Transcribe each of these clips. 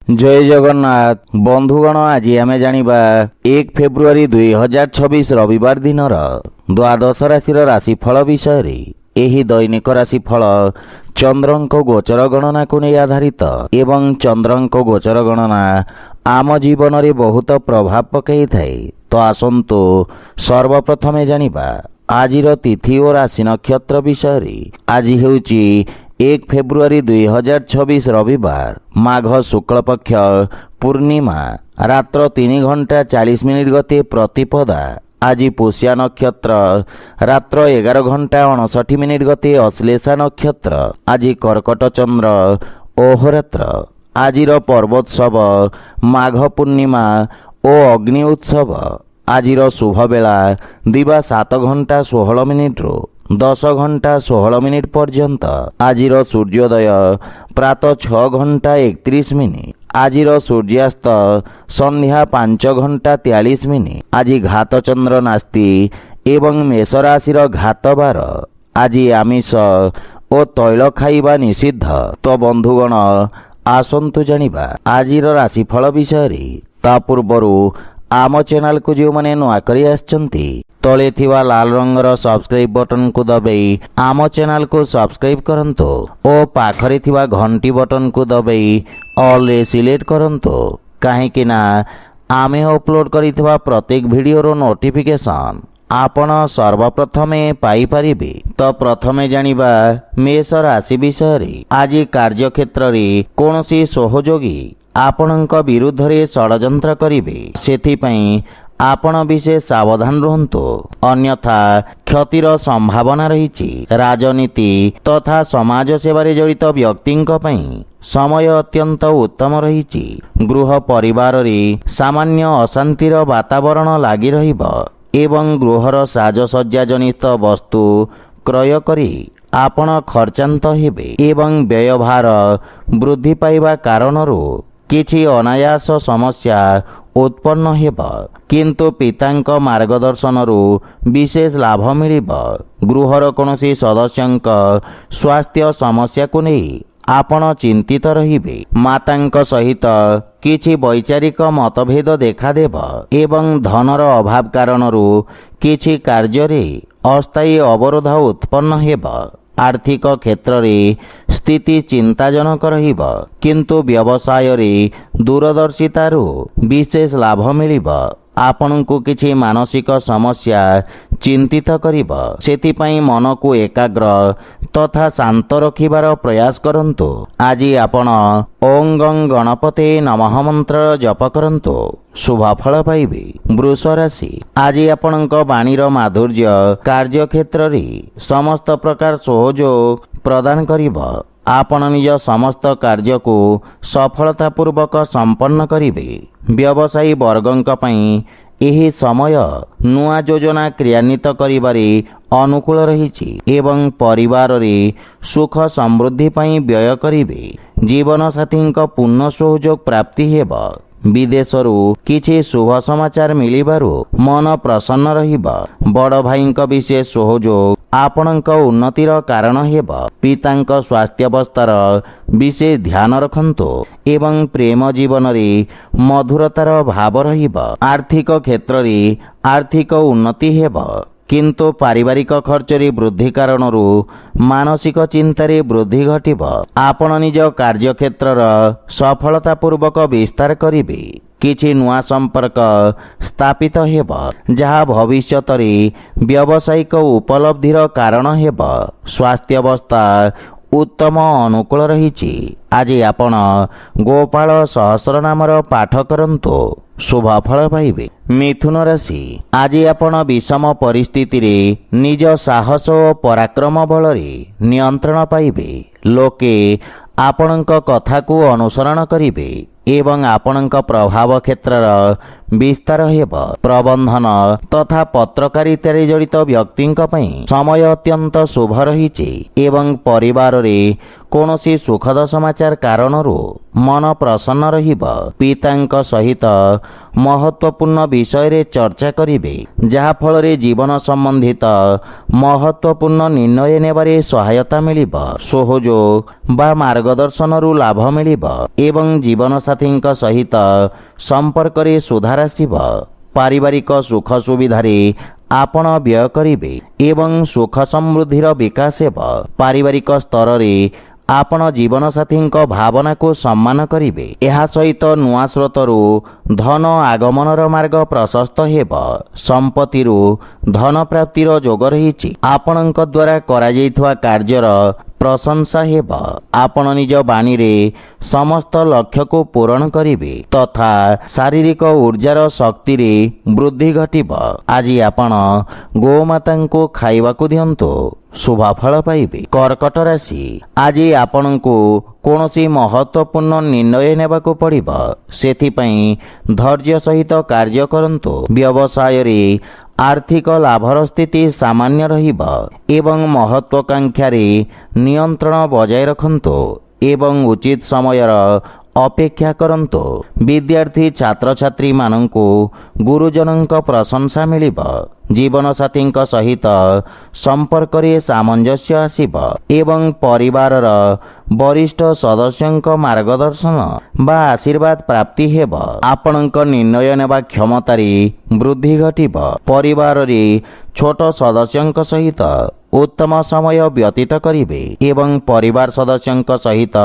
जय जगन्नाथ बंधुगण आज आम जानिबा 1 फेब्रुआरी 2026 रविवार दिन द्वादश राशि राशिफल विषय रे। एही दैनिक राशिफल चंद्रंक गोचर गणना को नहीं आधारित एवं चंद्रंक गोचर गणना आम जीवन में बहुत प्रभाव पकई थाए। तो आसंतु सर्वप्रथमे जानिबा आजिर तिथि और राशि नक्षत्र विषय रे। आज हेउची 1 फेब्रुआरी 2026 रविवार माघ शुक्ल पक्ष पूर्णिमा रात्र 3 घंटा 40 मिनिट गते प्रतिपदा। आज पुष्या नक्षत्र रात्र 11 घंटा 59 मिनिट गते अश्लेषा नक्षत्र। आज कर्कट चंद्र ओहरात्र। आजिर पर्वोत्सव माघ पूर्णिमा और अग्नि उत्सव। आजिर शुभ बेला दिवा 7 घंटा 16 मिनिट 10 घंटा 16 मिनिट पर्यंत। आजिर सूर्योदय प्रातः 6 घंटा 31 मिनिट। आजिर सूर्यास्त संध्या 5 घंटा 43 मिनिट। आज घात चंद्र नास्ति एवं मेष राशि घात बार। आज आमिष और तैल खाइबा निषिद्ध। तो बंधुगण आसंतु जानिबा आजिर राशिफल विषय रे। ता पूर्वरु आम चैनल को जो मैंने नुआ करी आछंती तले थिवा लाल रंगर सब्सक्राइब बटन को दबाई आम चैनल को सब्सक्राइब करंतु और पाखरे थिवा घंटी बटन को दबाई ऑल रे सिलेक्ट करंतु काहेकि ना आमे अपलोड करिथिवा प्रत्येक वीडियो रो नोटिफिकेशन आपण सर्वप्रथमे पाई परिबे। तो प्रथमे जानिबा मेष राशि विषय रे। आज कार्य क्षेत्र रे कोनोसी सहयोगी आपणक विरुद्ध रे षड्यंत्र करिवे। सेथिपई आपण विशेष सावधान रहंतु अन्यथा क्षतिर संभावना रही। राजनीति तथा समाज सेवारे जड़ित व्यक्तिंक पई समय अत्यंत उत्तम रही। गृह परिवार रे सामान्य अशांतिर वातावरण लागी रहिबो एवं गृहर साजसज्जा जनित वस्तु क्रय करी आपण खर्चांत हेबे एवं व्ययभार वृद्धि पाइबा कारणरू किछि अनायास समस्या उत्पन्न हेब किंतु पितांक मार्गदर्शनरू विशेष लाभ मिलिब। गृहर कोनोसी सदस्यंक स्वास्थ्य समस्या को नहीं आपण चिंतित रहिबे। मातांक सहित किछि वैचारिक मतभेद देखादेब एवं धनर अभाव कारणरू किछि कार्य अस्थायी अवरोध उत्पन्न हेब। आर्थिक क्षेत्र रे स्थिति चिंताजनक रहिब किंतु व्यवसाय रे दूरदर्शितारू विशेष लाभ मिलिब। आपनकु किछि मानसिक समस्या चिंतित करिब। सेतिपई मन को एकाग्र तथा शांत रखिबार प्रयास करंतु। आज आपण ओं गं गणपते नमः मंत्र जप करंतु शुभ फल पाइबे। वृष राशि आज आपणक वाणीर माधुर्य कार्य क्षेत्र रे समस्त प्रकार सहयोग प्रदान करिब। आपण निज समस्त कार्य को सफलता पूर्वक संपन्न करिवे। व्यवसायी वर्गंक पई एही समय नुआ योजना क्रियान्वित करिबारे अनुकूल रहिछि एवं परिवार रे सुख समृद्धि पई व्यय करिवे। जीवन साथींक पूर्ण सहयोग प्राप्ति हेब। विदेशरू किछि शुभ समाचार मिलिबारु मन प्रसन्न रहिब। बड़ भाईंक विशेष सहयोग आपणक उन्नतिर कारण हेब। पितांक स्वास्थ्यावस्थार विशेष ध्यान रखंतु एवं प्रेम जीवन रे मधुरतार भाव रहिब। आर्थिक क्षेत्र रे आर्थिक उन्नति हेब किंतु पारिवारिक खर्च रे वृद्धि कारणरू मानसिक चिंतारे वृद्धि घटिब। आपण निज कार्य क्षेत्रर सफलता पूर्वक विस्तार करिवे। किछि नुआ संपर्क स्थापित हेब जहा भविष्यत रे व्यावसायिक उपलब्धिर कारण हेब। स्वास्थ्य अवस्था उत्तम अनुकूल रहिछि। आज आपण गोपाल सहस्र नामर पाठ करंतु शुभ फल पाइबे। मिथुन राशि आज आपण विषम परिस्थिति रे निज साहस और पराक्रम बल रे नियंत्रण पाइबे। लोके आपणक कथा को अनुसरण करिवे एवं आपणक प्रभाव क्षेत्रर विस्तार हेब। प्रबंधन तथा पत्रकारिता जड़ित व्यक्तिंक पई समय अत्यंत शुभ रहिछि एवं परिवार रे କୌଣସି ସୁଖଦ ସମାଚାର କାରଣରୁ ମନ ପ୍ରସନ୍ନ ରହିବ। ପିତାଙ୍କ ସହିତ ମହତ୍ୱପୂର୍ଣ୍ଣ ବିଷୟରେ ଚର୍ଚ୍ଚା କରିବେ, ଯାହାଫଳରେ ଜୀବନ ସମ୍ବନ୍ଧିତ ମହତ୍ୱପୂର୍ଣ୍ଣ ନିର୍ଣ୍ଣୟ ନେବାରେ ସହାୟତା ମିଳିବ। ସହଯୋଗ ବା ମାର୍ଗଦର୍ଶନରୁ ଲାଭ ମିଳିବ ଏବଂ ଜୀବନସାଥୀଙ୍କ ସହିତ ସମ୍ପର୍କରେ ସୁଧାର ଆସିବ। ପାରିବାରିକ ସୁଖ ସୁବିଧାରେ ଆପଣ ବ୍ୟୟ କରିବେ ଏବଂ ସୁଖ ସମୃଦ୍ଧିର ବିକାଶ ହେବ। ପାରିବାରିକ ସ୍ତରରେ ଆପଣ ଜୀବନସାଥୀଙ୍କ ଭାବନାକୁ ସମ୍ମାନ କରିବେ। ଏହା ସହିତ ନୂଆ ସ୍ରୋତରୁ ଧନ ଆଗମନର ମାର୍ଗ ପ୍ରଶସ୍ତ ହେବ। ସମ୍ପତ୍ତିରୁ ଧନ ପ୍ରାପ୍ତିର ଯୋଗ ରହିଛି। ଆପଣଙ୍କ ଦ୍ୱାରା କରାଯାଇଥିବା କାର୍ଯ୍ୟର ପ୍ରଶଂସା ହେବ। ଆପଣ ନିଜ ବାଣୀରେ ସମସ୍ତ ଲକ୍ଷ୍ୟକୁ ପୂରଣ କରିବେ ତଥା ଶାରୀରିକ ଉର୍ଜାର ଶକ୍ତିରେ ବୃଦ୍ଧି ଘଟିବ। ଆଜି ଆପଣ ଗୋମାତାଙ୍କୁ ଖାଇବାକୁ ଦିଅନ୍ତୁ, ଶୁଭଫଳ ପାଇବେ। କର୍କଟ ରାଶି, ଆଜି ଆପଣଙ୍କୁ କୌଣସି ମହତ୍ୱପୂର୍ଣ୍ଣ ନିର୍ଣ୍ଣୟ ନେବାକୁ ପଡ଼ିବ। ସେଥିପାଇଁ ଧୈର୍ଯ୍ୟ ସହିତ କାର୍ଯ୍ୟ କରନ୍ତୁ। ବ୍ୟବସାୟରେ ଆର୍ଥିକ ଲାଭର ସ୍ଥିତି ସାମାନ୍ୟ ରହିବ ଏବଂ ମହତ୍ୱାକାଂକ୍ଷାରେ ନିୟନ୍ତ୍ରଣ ବଜାୟ ରଖନ୍ତୁ ଏବଂ ଉଚିତ ସମୟର ଅପେକ୍ଷା କରନ୍ତୁ। ବିଦ୍ୟାର୍ଥୀ ଛାତ୍ରଛାତ୍ରୀମାନଙ୍କୁ ଗୁରୁଜନଙ୍କ ପ୍ରଶଂସା ମିଳିବ। ଜୀବନସାଥୀଙ୍କ ସହିତ ସମ୍ପର୍କରେ ସାମଞ୍ଜସ୍ୟ ଆସିବ ଏବଂ ପରିବାରର ବରିଷ୍ଠ ସଦସ୍ୟଙ୍କ ମାର୍ଗଦର୍ଶନ ବା ଆଶୀର୍ବାଦ ପ୍ରାପ୍ତି ହେବ। ଆପଣଙ୍କ ନିର୍ଣ୍ଣୟ ନେବା କ୍ଷମତାରେ ବୃଦ୍ଧି ଘଟିବ। ପରିବାରରେ ଛୋଟ ସଦସ୍ୟଙ୍କ ସହିତ ଉତ୍ତମ ସମୟ ବ୍ୟତୀତ କରିବେ ଏବଂ ପରିବାର ସଦସ୍ୟଙ୍କ ସହିତ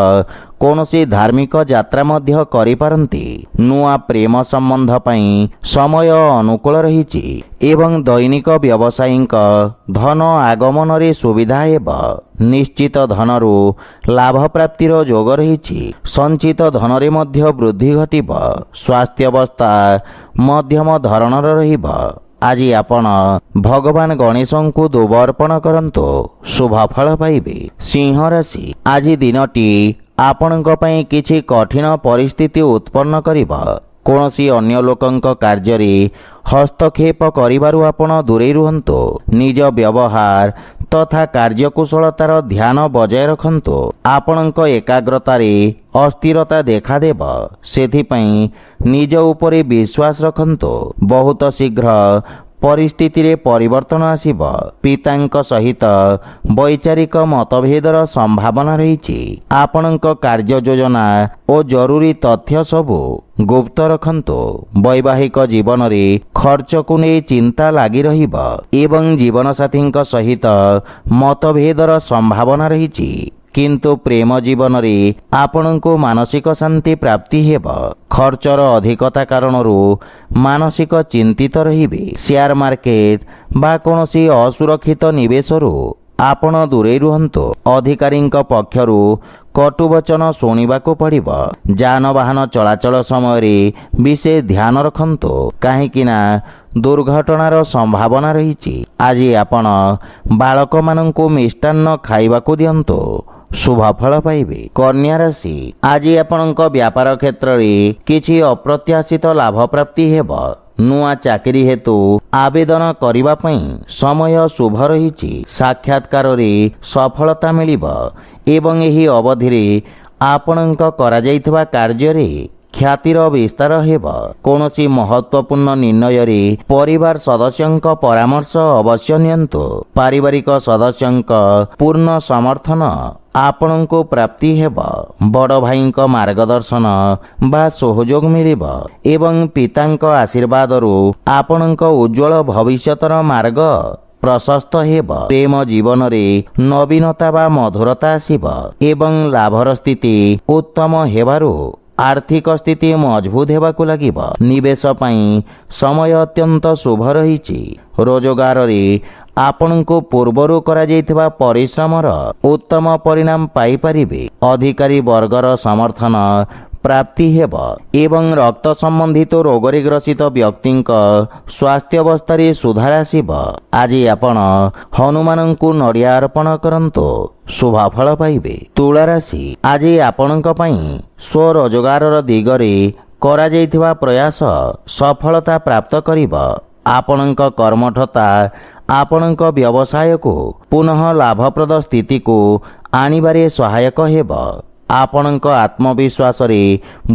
କୌଣସି ଧାର୍ମିକ ଯାତ୍ରା ମଧ୍ୟ କରିପାରନ୍ତି। ନୂଆ ପ୍ରେମ ସମ୍ବନ୍ଧ ପାଇଁ ସମୟ ଅନୁକୂଳ ରହିଛି ଏବଂ ଦୈନିକ ବ୍ୟବସାୟୀଙ୍କ ଧନ ଆଗମନରେ ସୁବିଧା ହେବ। ନିଶ୍ଚିତ ଧନରୁ ଲାଭ ପ୍ରାପ୍ତିର ଯୋଗ ରହିଛି। ସଞ୍ଚିତ ଧନରେ ମଧ୍ୟ ବୃଦ୍ଧି ଘଟିବ। ସ୍ୱାସ୍ଥ୍ୟାବସ୍ଥା ମଧ୍ୟମ ଧରଣର ରହିବ। ଆଜି ଆପଣ ଭଗବାନ ଗଣେଶଙ୍କୁ ଦୁବ ଅର୍ପଣ କରନ୍ତୁ, ଶୁଭଫଳ ପାଇବେ। ସିଂହ ରାଶି, ଆଜି ଦିନଟି ଆପଣଙ୍କ ପାଇଁ କିଛି କଠିନ ପରିସ୍ଥିତି ଉତ୍ପନ୍ନ କରିବ। କୌଣସି ଅନ୍ୟ ଲୋକଙ୍କ କାର୍ଯ୍ୟରେ ହସ୍ତକ୍ଷେପ କରିବାରୁ ଆପଣ ଦୂରେଇ ରୁହନ୍ତୁ। ନିଜ ବ୍ୟବହାର ତଥା କାର୍ଯ୍ୟକୁଶଳତାର ଧ୍ୟାନ ବଜାୟ ରଖନ୍ତୁ। ଆପଣଙ୍କ ଏକାଗ୍ରତାରେ ଅସ୍ଥିରତା ଦେଖାଦେବ, ସେଥିପାଇଁ ନିଜ ଉପରେ ବିଶ୍ୱାସ ରଖନ୍ତୁ। ବହୁତ ଶୀଘ୍ର ପରିସ୍ଥିତିରେ ପରିବର୍ତ୍ତନ ଆସିବ। ପିତାଙ୍କ ସହିତ ବୈଚାରିକ ମତଭେଦର ସମ୍ଭାବନା ରହିଛି। ଆପଣଙ୍କ କାର୍ଯ୍ୟ ଯୋଜନା ଓ ଜରୁରୀ ତଥ୍ୟ ସବୁ ଗୁପ୍ତ ରଖନ୍ତୁ। ବୈବାହିକ ଜୀବନରେ ଖର୍ଚ୍ଚକୁ ନେଇ ଚିନ୍ତା ଲାଗି ରହିବ ଏବଂ ଜୀବନସାଥୀଙ୍କ ସହିତ ମତଭେଦର ସମ୍ଭାବନା ରହିଛି। କିନ୍ତୁ ପ୍ରେମ ଜୀବନରେ ଆପଣଙ୍କୁ ମାନସିକ ଶାନ୍ତି ପ୍ରାପ୍ତି ହେବ। ଖର୍ଚ୍ଚର ଅଧିକତା କାରଣରୁ ମାନସିକ ଚିନ୍ତିତ ରହିବେ। ସେୟାର ମାର୍କେଟ ବା କୌଣସି ଅସୁରକ୍ଷିତ ନିବେଶରୁ ଆପଣ ଦୂରେଇ ରୁହନ୍ତୁ। ଅଧିକାରୀଙ୍କ ପକ୍ଷରୁ କଟୁବଚନ ଶୁଣିବାକୁ ପଡ଼ିବ। ଯାନବାହନ ଚଳାଚଳ ସମୟରେ ବିଶେଷ ଧ୍ୟାନ ରଖନ୍ତୁ, କାହିଁକି ନା ଦୁର୍ଘଟଣାର ସମ୍ଭାବନା ରହିଛି। ଆଜି ଆପଣ ବାଳକମାନଙ୍କୁ ମିଷ୍ଟାନ୍ନ ଖାଇବାକୁ ଦିଅନ୍ତୁ, ଶୁଭଫଳ ପାଇବେ। କନ୍ୟା ରାଶି, ଆଜି ଆପଣଙ୍କ ବ୍ୟାପାର କ୍ଷେତ୍ରରେ କିଛି ଅପ୍ରତ୍ୟାଶିତ ଲାଭ ପ୍ରାପ୍ତି ହେବ। ନୂଆ ଚାକିରି ହେତୁ ଆବେଦନ କରିବା ପାଇଁ ସମୟ ଶୁଭ ରହିଛି। ସାକ୍ଷାତକାରରେ ସଫଳତା ମିଳିବ ଏବଂ ଏହି ଅବଧିରେ ଆପଣଙ୍କ କରାଯାଇଥିବା କାର୍ଯ୍ୟରେ ଖ୍ୟାତିର ବିସ୍ତାର ହେବ। କୌଣସି ମହତ୍ୱପୂର୍ଣ୍ଣ ନିର୍ଣ୍ଣୟରେ ପରିବାର ସଦସ୍ୟଙ୍କ ପରାମର୍ଶ ଅବଶ୍ୟ ନିଅନ୍ତୁ। ପାରିବାରିକ ସଦସ୍ୟଙ୍କ ପୂର୍ଣ୍ଣ ସମର୍ଥନ ଆପଣଙ୍କୁ ପ୍ରାପ୍ତି ହେବ। ବଡ଼ ଭାଇଙ୍କ ମାର୍ଗଦର୍ଶନ ବା ସହଯୋଗ ମିଳିବ ଏବଂ ପିତାଙ୍କ ଆଶୀର୍ବାଦରୁ ଆପଣଙ୍କ ଉଜ୍ଜଳ ଭବିଷ୍ୟତର ମାର୍ଗ ପ୍ରଶସ୍ତ ହେବ। ପ୍ରେମ ଜୀବନରେ ନବୀନତା ବା ମଧୁରତା ଆସିବ ଏବଂ ଲାଭର ସ୍ଥିତି ଉତ୍ତମ ହେବାରୁ ଆର୍ଥିକ ସ୍ଥିତି ମଜବୁତ ହେବାକୁ ଲାଗିବ। ନିବେଶ ପାଇଁ ସମୟ ଅତ୍ୟନ୍ତ ଶୁଭ ରହିଛି। ରୋଜଗାରରେ ଆପଣଙ୍କୁ ପୂର୍ବରୁ କରାଯାଇଥିବା ପରିଶ୍ରମର ଉତ୍ତମ ପରିଣାମ ପାଇପାରିବେ। ଅଧିକାରୀ ବର୍ଗର ସମର୍ଥନ ପ୍ରାପ୍ତି ହେବ ଏବଂ ରକ୍ତ ସମ୍ବନ୍ଧିତ ରୋଗରେ ଗ୍ରସିତ ବ୍ୟକ୍ତିଙ୍କ ସ୍ୱାସ୍ଥ୍ୟାବସ୍ଥାରେ ସୁଧାର ଆସିବ। ଆଜି ଆପଣ ହନୁମାନଙ୍କୁ ନଡ଼ିଆ ଅର୍ପଣ କରନ୍ତୁ, ଶୁଭଫଳ ପାଇବେ। ତୁଳା ରାଶି, ଆଜି ଆପଣଙ୍କ ପାଇଁ ସ୍ୱରୋଜଗାରର ଦିଗରେ କରାଯାଇଥିବା ପ୍ରୟାସ ସଫଳତା ପ୍ରାପ୍ତ କରିବ। ଆପଣଙ୍କ କର୍ମଠତା ଆପଣଙ୍କ ବ୍ୟବସାୟକୁ ପୁନଃ ଲାଭପ୍ରଦ ସ୍ଥିତିକୁ ଆଣିବାରେ ସହାୟକ ହେବ। ଆପଣଙ୍କ ଆତ୍ମବିଶ୍ୱାସରେ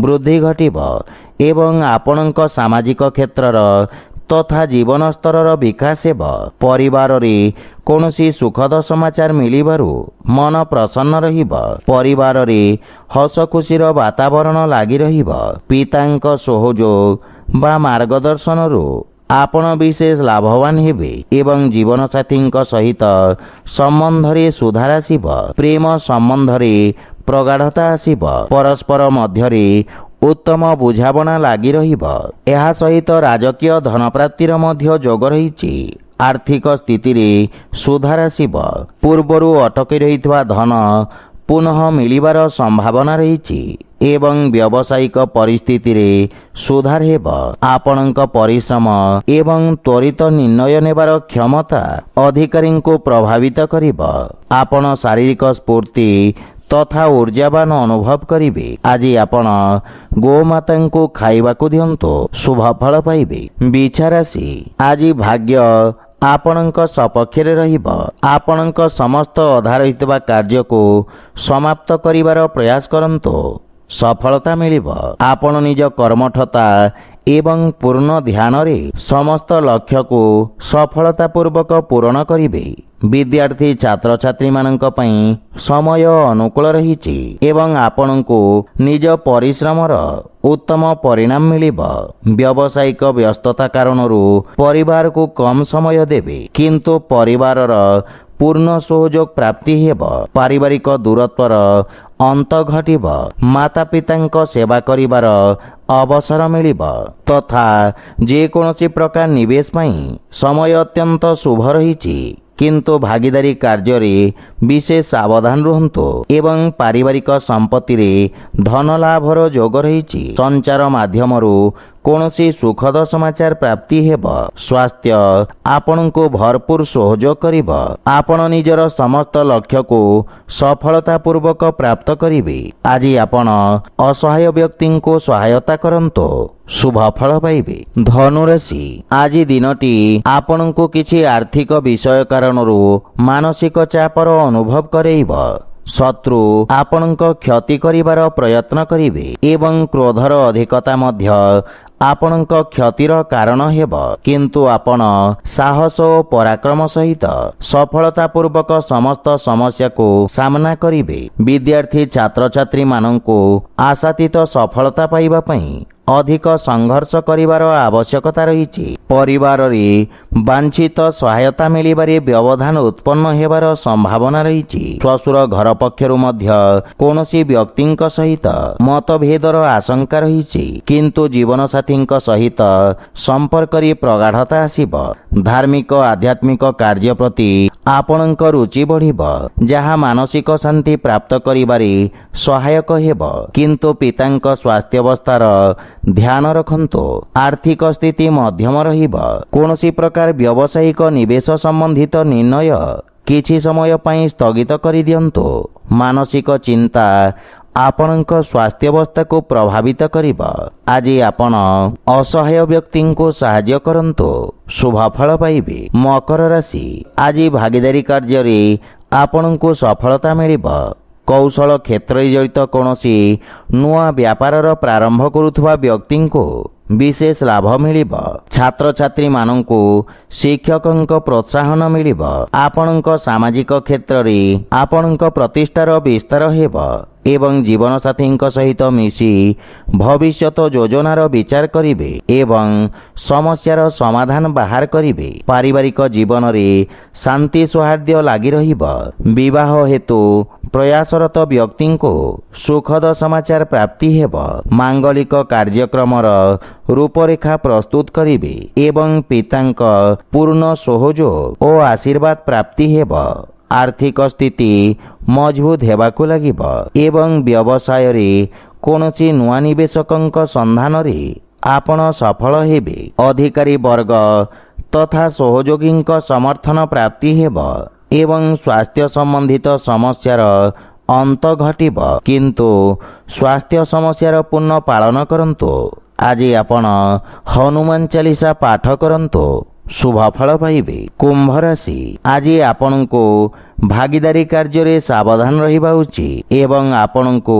ବୃଦ୍ଧି ଘଟିବ ଏବଂ ଆପଣଙ୍କ ସାମାଜିକ କ୍ଷେତ୍ରର ତଥା ଜୀବନ ସ୍ତରର ବିକାଶ ହେବ। ପରିବାରରେ କୌଣସି ସୁଖଦ ସମାଚାର ମିଳିବାରୁ ମନ ପ୍ରସନ୍ନ ରହିବ। ପରିବାରରେ ହସ ଖୁସିର ବାତାବରଣ ଲାଗି ରହିବ। ପିତାଙ୍କ ସହଯୋଗ ବା ମାର୍ଗଦର୍ଶନରୁ ଆପଣ ବିଶେଷ ଲାଭବାନ ହେବେ ଏବଂ ଜୀବନସାଥୀଙ୍କ ସହିତ ସମ୍ବନ୍ଧରେ ସୁଧାର ଆସିବ। ପ୍ରେମ ସମ୍ବନ୍ଧରେ ପ୍ରଗାଢ଼ତା ଆସିବ। ପରସ୍ପର ମଧ୍ୟରେ ଉତ୍ତମ ବୁଝାମଣା ଲାଗି ରହିବ। ଏହା ସହିତ ରାଜକୀୟ ଧନପ୍ରାପ୍ତିର ମଧ୍ୟ ଯୋଗ ରହିଛି। ଆର୍ଥିକ ସ୍ଥିତିରେ ସୁଧାର ଆସିବ। ପୂର୍ବରୁ ଅଟକି ରହିଥିବା ଧନ ପୁନଃ ମିଳିବାର ସମ୍ଭାବନା ରହିଛି ଏବଂ ବ୍ୟବସାୟିକ ପରିସ୍ଥିତିରେ ସୁଧାର ହେବ। ଆପଣଙ୍କ ପରିଶ୍ରମ ଏବଂ ତ୍ୱରିତ ନିର୍ଣ୍ଣୟ ନେବାର କ୍ଷମତା ଅଧିକାରୀଙ୍କୁ ପ୍ରଭାବିତ କରିବ। ଆପଣ ଶାରୀରିକ ସ୍ଫୂର୍ତ୍ତି ତଥା ଊର୍ଜାବାନ ଅନୁଭବ କରିବେ। ଆଜି ଆପଣ ଗୋମାତାଙ୍କୁ ଖାଇବାକୁ ଦିଅନ୍ତୁ, ଶୁଭ ଫଳ ପାଇବେ। ବିଛାରାଶି, ଆଜି ଭାଗ୍ୟ ଆପଣଙ୍କ ସପକ୍ଷରେ ରହିବ। ଆପଣଙ୍କ ସମସ୍ତ ଅଧା ରହିଥିବା କାର୍ଯ୍ୟକୁ ସମାପ୍ତ କରିବାର ପ୍ରୟାସ କରନ୍ତୁ, ସଫଳତା ମିଳିବ। ଆପଣ ନିଜ କର୍ମଠତା ଏବଂ ପୂର୍ଣ୍ଣ ଧ୍ୟାନରେ ସମସ୍ତ ଲକ୍ଷ୍ୟକୁ ସଫଳତାପୂର୍ବକ ପୂରଣ କରିବେ। ବିଦ୍ୟାର୍ଥୀ ଛାତ୍ରଛାତ୍ରୀମାନଙ୍କ ପାଇଁ ସମୟ ଅନୁକୂଳ ରହିଛି ଏବଂ ଆପଣଙ୍କୁ ନିଜ ପରିଶ୍ରମର ଉତ୍ତମ ପରିଣାମ ମିଳିବ। ବ୍ୟବସାୟିକ ବ୍ୟସ୍ତତା କାରଣରୁ ପରିବାରକୁ କମ୍ ସମୟ ଦେବେ, କିନ୍ତୁ ପରିବାରର ପୂର୍ଣ୍ଣ ସହଯୋଗ ପ୍ରାପ୍ତି ହେବ। ପାରିବାରିକ ଦୂରତ୍ୱର ଅନ୍ତ ଘଟିବ। ମାତା ପିତାଙ୍କ ସେବା କରିବାର ଅବସର ମିଳିବ ତଥା ଯେକୌଣସି ପ୍ରକାର ନିବେଶ ପାଇଁ ସମୟ ଅତ୍ୟନ୍ତ ଶୁଭ ରହିଛି, କିନ୍ତୁ ଭାଗିଦାରୀ କାର୍ଯ୍ୟରେ ବିଶେଷ ସାବଧାନ ରୁହନ୍ତୁ ଏବଂ ପାରିବାରିକ ସମ୍ପତ୍ତିରେ ଧନ ଲାଭର ଯୋଗ ରହିଛି। ସଞ୍ଚାର ମାଧ୍ୟମରୁ କୌଣସି ସୁଖଦ ସମାଚାର ପ୍ରାପ୍ତି ହେବ। ସ୍ୱାସ୍ଥ୍ୟ ଆପଣଙ୍କୁ ଭରପୁର ସହଯୋଗ କରିବ। ଆପଣ ନିଜର ସମସ୍ତ ଲକ୍ଷ୍ୟକୁ ସଫଳତାପୂର୍ବକ ପ୍ରାପ୍ତ କରିବେ। ଆଜି ଆପଣ ଅସହାୟ ବ୍ୟକ୍ତିଙ୍କୁ ସହାୟତା କରନ୍ତୁ, ଶୁଭ ଫଳ ପାଇବେ। ଧନୁରାଶି, ଆଜି ଦିନଟି ଆପଣଙ୍କୁ କିଛି ଆର୍ଥିକ ବିଷୟ କାରଣରୁ ମାନସିକ ଚାପର ଅନୁଭବ କରେଇବ। ଶତ୍ରୁ ଆପଣଙ୍କ କ୍ଷତି କରିବାର ପ୍ରୟତ୍ନ କରିବେ ଏବଂ କ୍ରୋଧର ଅଧିକତା ମଧ୍ୟ ଆପଣଙ୍କ କ୍ଷତିର କାରଣ ହେବ, କିନ୍ତୁ ଆପଣ ସାହସ ଓ ପରାକ୍ରମ ସହିତ ସଫଳତାପୂର୍ବକ ସମସ୍ତ ସମସ୍ୟାକୁ ସାମ୍ନା କରିବେ। ବିଦ୍ୟାର୍ଥୀ ଛାତ୍ରଛାତ୍ରୀମାନଙ୍କୁ ଆଶାତୀତ ସଫଳତା ପାଇବା ପାଇଁ ଅଧିକ ସଂଘର୍ଷ କରିବାର ଆବଶ୍ୟକତା ରହିଛି। ପରିବାରରେ ବାଞ୍ଛିତ ସହାୟତା ମିଳିବାରେ ବ୍ୟବଧାନ ଉତ୍ପନ୍ନ ହେବାର ସମ୍ଭାବନା ରହିଛି। ଶ୍ୱଶୁର ଘର ପକ୍ଷରୁ ମଧ୍ୟ କୌଣସି ବ୍ୟକ୍ତିଙ୍କ ସହିତ ମତଭେଦର ଆଶଙ୍କା ରହିଛି, କିନ୍ତୁ ଜୀବନସାଥୀଙ୍କ ସହିତ ସମ୍ପର୍କରେ ପ୍ରଗାଢ଼ତା ଆସିବ। ଧାର୍ମିକ ଆଧ୍ୟାତ୍ମିକ କାର୍ଯ୍ୟ ପ୍ରତି ଆପଣଙ୍କ ରୁଚି ବଢ଼ିବ, ଯାହା ମାନସିକ ଶାନ୍ତି ପ୍ରାପ୍ତ କରିବାରେ ସହାୟକ ହେବ, କିନ୍ତୁ ପିତାଙ୍କ ସ୍ୱାସ୍ଥ୍ୟାବସ୍ଥାର ଧ୍ୟାନ ରଖନ୍ତୁ। ଆର୍ଥିକ ସ୍ଥିତି ମଧ୍ୟମ ରହିବ। କୌଣସି ପ୍ରକାର ବ୍ୟବସାୟିକ ନିବେଶ ସମ୍ବନ୍ଧିତ ନିର୍ଣ୍ଣୟ କିଛି ସମୟ ପାଇଁ ସ୍ଥଗିତ କରିଦିଅନ୍ତୁ। ମାନସିକ ଚିନ୍ତା ଆପଣଙ୍କ ସ୍ୱାସ୍ଥ୍ୟାବସ୍ଥାକୁ ପ୍ରଭାବିତ କରିବ। ଆଜି ଆପଣ ଅସହାୟ ବ୍ୟକ୍ତିଙ୍କୁ ସାହାଯ୍ୟ କରନ୍ତୁ, ଶୁଭ ଫଳ ପାଇବେ। ମକର ରାଶି, ଆଜି ଭାଗିଦାରୀ କାର୍ଯ୍ୟରେ ଆପଣଙ୍କୁ ସଫଳତା ମିଳିବ। କୌଶଳ କ୍ଷେତ୍ରରେ ଜଡ଼ିତ କୌଣସି ନୂଆ ବ୍ୟାପାରର ପ୍ରାରମ୍ଭ କରୁଥିବା ବ୍ୟକ୍ତିଙ୍କୁ ବିଶେଷ ଲାଭ ମିଳିବ। ଛାତ୍ରଛାତ୍ରୀମାନଙ୍କୁ ଶିକ୍ଷକଙ୍କ ପ୍ରୋତ୍ସାହନ ମିଳିବ। ଆପଣଙ୍କ ସାମାଜିକ କ୍ଷେତ୍ରରେ ଆପଣଙ୍କ ପ୍ରତିଷ୍ଠାର ବିସ୍ତାର ହେବ ଏବଂ ଜୀବନସାଥୀଙ୍କ ସହିତ ମିଶି ଭବିଷ୍ୟତ ଯୋଜନାର ବିଚାର କରିବେ ଏବଂ ସମସ୍ୟାର ସମାଧାନ ବାହାର କରିବେ। ପାରିବାରିକ ଜୀବନରେ ଶାନ୍ତି ସୌହାର୍ଦ୍ଦ୍ୟ ଲାଗି ରହିବ। ବିବାହ ହେତୁ ପ୍ରୟାସରତ ବ୍ୟକ୍ତିଙ୍କୁ ସୁଖଦ ସମାଚାର ପ୍ରାପ୍ତି ହେବ। ମାଙ୍ଗଳିକ କାର୍ଯ୍ୟକ୍ରମର ରୂପରେଖା ପ୍ରସ୍ତୁତ କରିବେ ଏବଂ ପିତାଙ୍କ ପୂର୍ଣ୍ଣ ସହଯୋଗ ଓ ଆଶୀର୍ବାଦ ପ୍ରାପ୍ତି ହେବ। ଆର୍ଥିକ ସ୍ଥିତି ମଜବୁତ ହେବାକୁ ଲାଗିବ ଏବଂ ବ୍ୟବସାୟରେ କୌଣସି ନୂଆ ନିବେଶକଙ୍କ ସନ୍ଧାନରେ ଆପଣ ସଫଳ ହେବେ। ଅଧିକାରୀ ବର୍ଗ ତଥା ସହଯୋଗୀଙ୍କ ସମର୍ଥନ ପ୍ରାପ୍ତି ହେବ ଏବଂ ସ୍ୱାସ୍ଥ୍ୟ ସମ୍ବନ୍ଧିତ ସମସ୍ୟାର ଅନ୍ତ ଘଟିବ, କିନ୍ତୁ ସ୍ୱାସ୍ଥ୍ୟ ସମସ୍ୟାର ପୂର୍ଣ୍ଣ ପାଳନ କରନ୍ତୁ। ଆଜି ଆପଣ ହନୁମାନ ଚାଳିଶା ପାଠ କରନ୍ତୁ, शुभफल पाइबे। कुंभ राशि आज आपणको भागीदारी कार्य सावधान रहिबा उचित एवं आपणको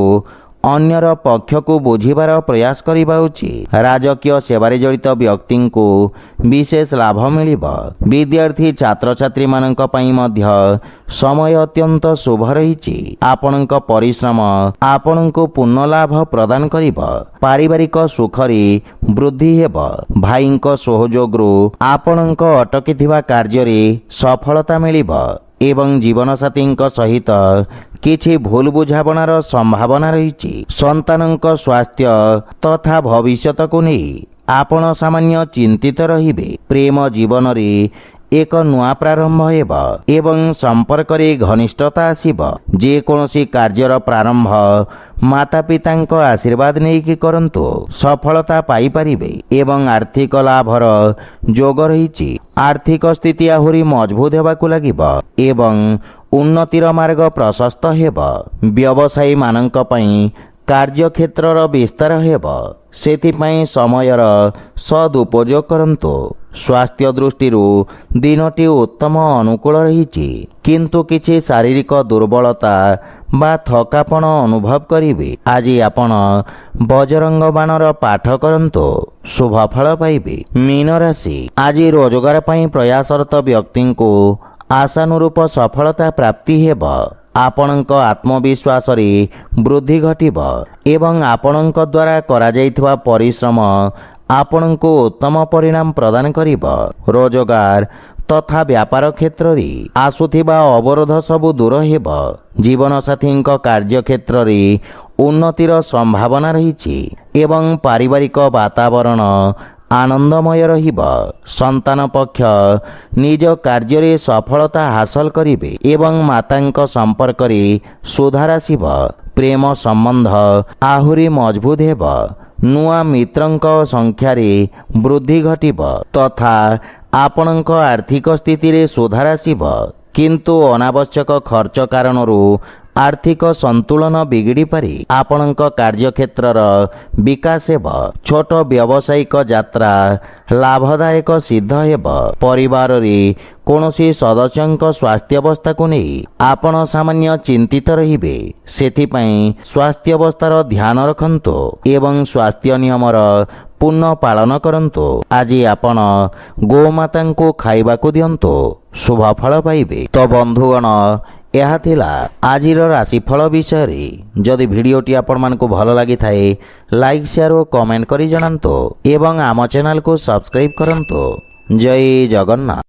अन्यर पक्ष को बुझिबार प्रयास करिबा उचित। राजकीय सेवारे जड़ित व्यक्ति को विशेष लाभ मिलिबा। विद्यार्थी छात्र छात्री मानक पई मध्य समय अत्यंत शुभ रहिछि। आपणक परिश्रम आपणको पूर्ण लाभ प्रदान करिबा। पारिवारिक सुखरी वृद्धि हेबा। भाईक सहयोगरु आपणक अटकिथिबा कार्य सफलता मिलिबा एवं जीवनसाथी सहित किछि भूल बुझाबणार संभावना रही। संतानक स्वास्थ्य तथा भविष्यत को नहीं आपण सामान्य चिंतित रहिबे। प्रेम जीवन रे एक नुआ प्रारंभ हेबा एवं संपर्क रे घनिष्ठता आसीबा। जे कोनोसी कार्यर प्रारंभ माता पितांक आशीर्वाद नेकी करंतु सफलता पाई परिबे एवं आर्थिक लाभर जोग रहिछि। आर्थिक स्थिति आहुरी मजबूत हेबाकु लागिबा एवं उन्नतिर मार्ग प्रशस्त हेबा। व्यवसायी मानक पई कार्यक्षेत्रर विस्तार हेबा। सेथिपई समयर सदुपयोग करंतु। स्वास्थ्य दृष्टि दिनटी उत्तम अनुकूल रहिछि किंतु किछि शारीरिक दुर्बलता बा थकापन अनुभव करिवे। आज आपण बजरंग बाणर पाठ करंतु शुभफल पाइबे। मीन राशि आज रोजगार पई प्रयासरत व्यक्ति को आशानुरूप सफलता प्राप्ति हेबा। आपणक आत्मविश्वास रे वृद्धि घटिबा एवं आपणक द्वारा करा जाइतबा परिश्रम आपणको उत्तम परिणाम प्रदान करिबा। रोजगार तथा व्यापार क्षेत्र रे आसुथिबा अवरोध सबु दूर हेबा। जीवनसाथी कार्य क्षेत्र रे उन्नतिर संभावना रहिछि एवं पारिवारिक वातावरण आनंदमय रहिबा। संतान पक्ष निज कार्य रे सफलता हासिल करिवे एवं मातांक संपर्क रे सुधार आसिबा। प्रेम संबंध आहुरी मजबूत हेबा। नुआ मित्रंक संख्या रे वृद्धि घटिबा तथा आपणक आर्थिक स्थिति रे सुधार आसिबा किंतु अनावश्यक खर्च कारणरू आर्थिक संतुलन बिगिड़ी पारि। आपणक कार्यक्षेत्रर विकास हेबा। छोट व्यावसायिक यात्रा लाभदायक सिद्ध हेबा। परिवार रे कोनोसी सदस्यंक स्वास्थ्य अवस्था को नहीं आपण सामान्य चिंतित रहिबे। सेथिपई स्वास्थ्य अवस्थार ध्यान रखंतु एवं स्वास्थ्य नियमर पूर्ण पालन करंतु। आज आपण गोमाता को खाइबाकू दियंतु शुभफल पाइबे। तो बंधुगण यह थिला आजिर राशिफल विषय। जदि भिडियोटी आपण मानकु भल लागि थाए लाइक शेयर और कमेंट करी जणांतु एवं आम चैनल को सब्सक्राइब करंतु। जय जगन्नाथ।